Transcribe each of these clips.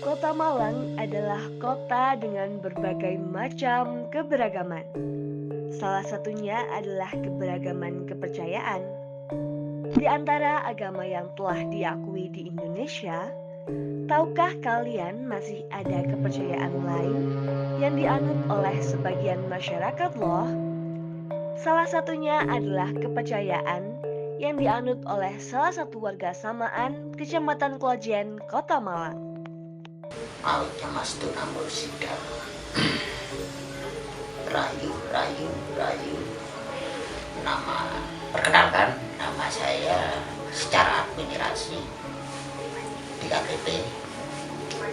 Kota Malang adalah kota dengan berbagai macam keberagaman. Salah satunya adalah keberagaman kepercayaan. Di antara agama yang telah diakui di Indonesia, tahukah kalian masih ada kepercayaan lain yang dianut oleh sebagian masyarakat loh? Salah satunya adalah kepercayaan yang dianut oleh salah satu warga Samaan, Kecamatan Klajen, Kota Malang. Mautnya Mas Tunamur Sidang. Rayu, Rayu, Rayu. Nama perkenalkan, nama saya secara administrasi di KTP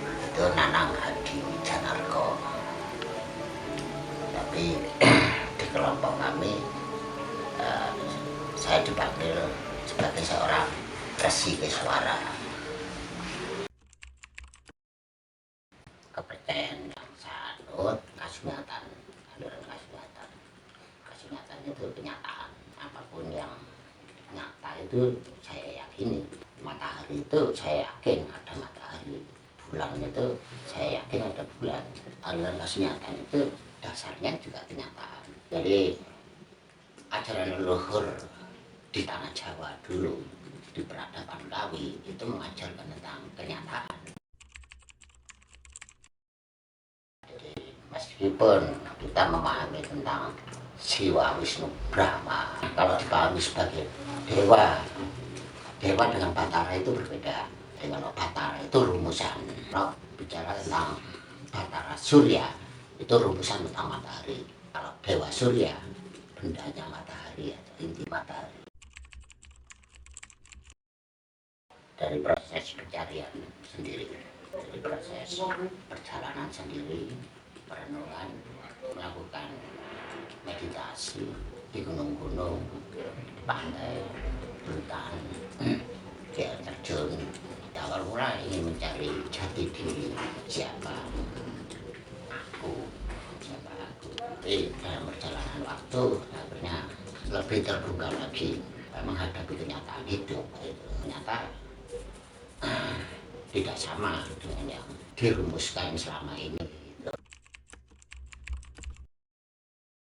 itu Nanang Hadi Janarko. Tapi di kelompok kami saya dipanggil sebagai seorang Resi Keswara. Kepercayaan yang saya anut, kasunyatan, aliran kasunyatan. Kasunyatan itu kenyataan, apapun yang nyata itu saya yakini. Matahari itu saya yakin ada matahari, bulan itu saya yakin ada bulan. Aliran kasunyatan itu dasarnya juga kenyataan. Jadi ajaran leluhur di tanah Jawa dulu, di peradaban Kawi itu mengajarkan tentang kenyataan. Meskipun kita memahami tentang Siwa Wisnu Brahma, kalau dipahami sebagai dewa, dewa dengan Batara itu berbeda. Kalau Batara itu rumusan, kalau bicara tentang Batara Surya itu rumusan tentang matahari. Kalau dewa Surya, bendanya matahari atau inti matahari. Dari proses pencarian sendiri, dari proses perjalanan sendiri, perenungan, melakukan meditasi di gunung-gunung, di pantai, hutan, di air terjun. Awal mula ingin mencari jati diri, siapa aku. Tapi dalam perjalanan waktu akhirnya lebih terbuka lagi menghadapi kenyataan hidup. Ternyata tidak sama dengan yang dirumuskan selama ini.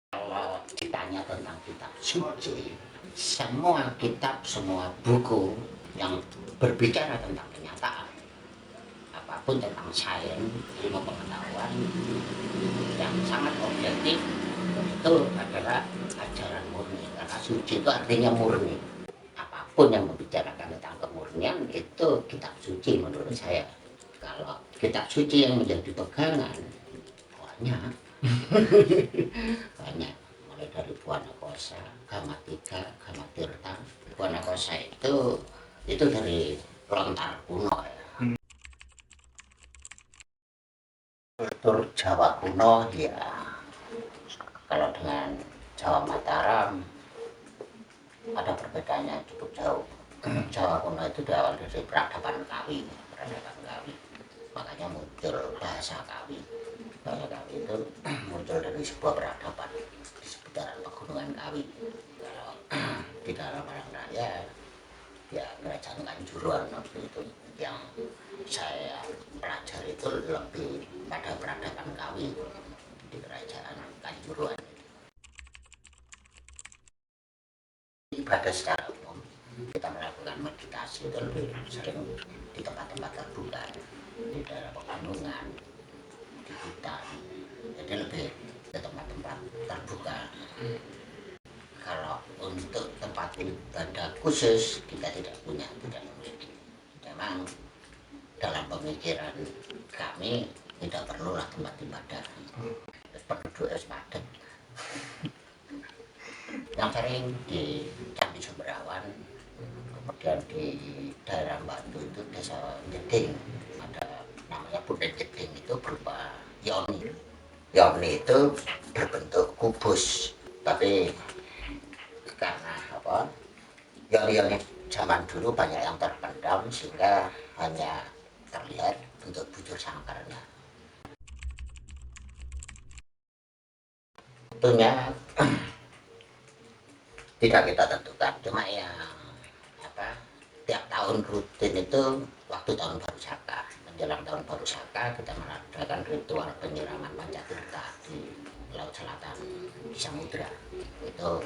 Kalau ditanya tentang kitab suci, semua kitab, semua buku yang berbicara tentang kenyataan, apapun tentang sains, ilmu pengetahuan yang sangat objektif, itu adalah ajaran murni. Karena suci itu artinya murni. Apapun yang membicarakan tentang kemurnian itu kitab suci menurut saya. Kalau kitab suci yang menjadi pegangan banyak banyak, mulai dari Buana Kosa, Gamatika, Gamatirta. Buana Kosa itu dari lontar kuno ya. Kultur Jawa kuno ya, kalau dengan Jawa Mataram ada perbedaannya cukup jauh. Jawa kuno itu berawal dari peradaban Kawi, makanya muncul bahasa Kawi. Bahasa Kawi itu muncul dari sebuah peradaban di seputaran pegunungan Kawi. Kalau di dalam Malang Raya, ya kerajaan Kanjuruhan waktu itu yang saya pelajari itu lebih pada peradaban Kawi di kerajaan Kanjuruhan. Ibadah secara umum kita melakukan meditasi itu lebih sering di tempat-tempat terbuka, di daerah pegunungan, di hutan, jadi lebih ke tempat-tempat terbuka. Kalau untuk tempat ibadah khusus kita tidak memiliki. Memang dalam pemikiran kami tidak perlulah tempat ibadah, penduduk padat. Yang sering di Candi Sumberawon, kemudian di daerah Bantu itu desa Jeding, ada namanya Bunda Jeding, itu berupa yoni. Yoni itu berbentuk kubus, tapi karena yoni-yoni zaman dulu banyak yang terpendam sehingga hanya terlihat bentuk bujur sangkarnya. Tentunya tidak kita tentukan, cuma yang tiap tahun rutin itu waktu tahun baru Saka, menjelang tahun baru Saka kita mengadakan ritual penyiraman Pancatirta di Laut Selatan di Samudra. Itu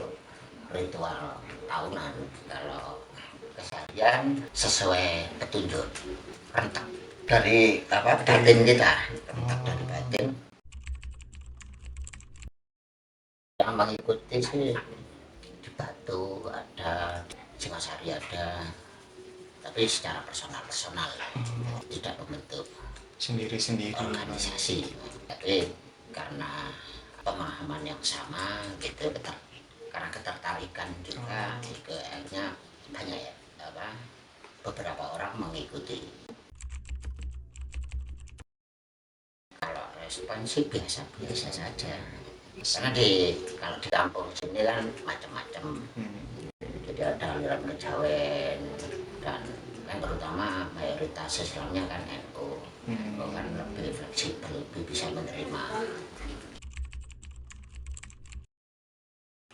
ritual tahunan. Kalau keseharian sesuai petunjuk rentak dari batin kita, rentak dari batin. Yang mengikuti sih di Batu ada, Singasari ada, tapi secara personal tidak membentuk sendiri-sendiri organisasi. Tapi karena pemahaman yang sama gitu, karena ketertarikan juga, akhirnya banyak beberapa orang mengikuti. Kalau respon sih biasa saja, karena kalau di kampung sini kan macam-macam. Jadi ada aliran kejawen, dan kan terutama mayoritas Islamnya kan NU, kan lebih fleksibel, lebih bisa menerima.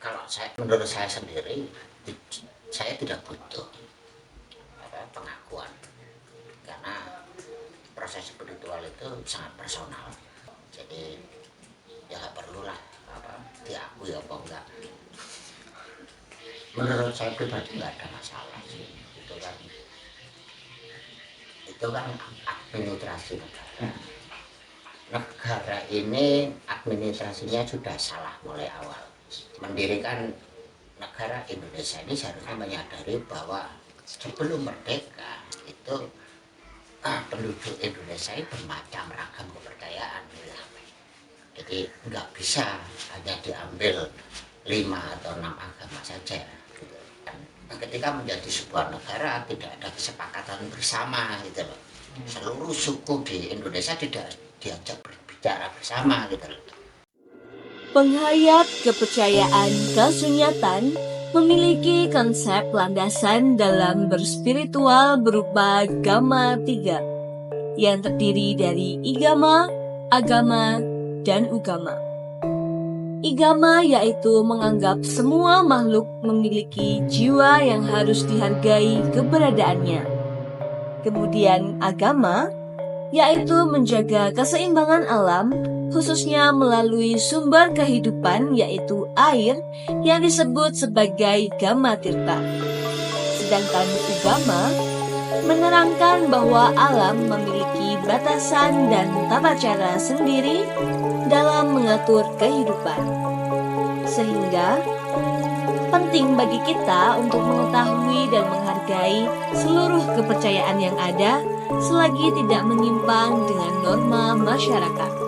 Kalau menurut saya sendiri, saya tidak butuh pengakuan, karena proses spiritual itu sangat personal. Jadi ya nggak perlulah diakui apa enggak. Menurut saya pribadi nggak ada masalah sih. Itu kan administrasi negara. Negara ini administrasinya sudah salah mulai awal. Mendirikan negara Indonesia ini seharusnya menyadari bahwa sebelum merdeka itu penduduk Indonesia ini bermacam ragam kepercayaan. Jadi nggak bisa hanya diambil 5 atau 6 agama saja. Ketika menjadi sebuah negara tidak ada kesepakatan bersama gitu loh. Seluruh suku di Indonesia tidak diajak berbicara bersama gitu loh. Penghayat kepercayaan kasunyatan memiliki konsep landasan dalam berspiritual berupa Gama 3 yang terdiri dari Igama, Agama, dan Ugama. Igama yaitu menganggap semua makhluk memiliki jiwa yang harus dihargai keberadaannya. Kemudian agama yaitu menjaga keseimbangan alam, khususnya melalui sumber kehidupan yaitu air yang disebut sebagai Gama Tirta. Sedangkan Ugama menerangkan bahwa alam memiliki batasan dan tata cara sendiri dalam mengatur kehidupan. Sehingga penting bagi kita untuk mengetahui dan menghargai seluruh kepercayaan yang ada selagi tidak menyimpang dengan norma masyarakat.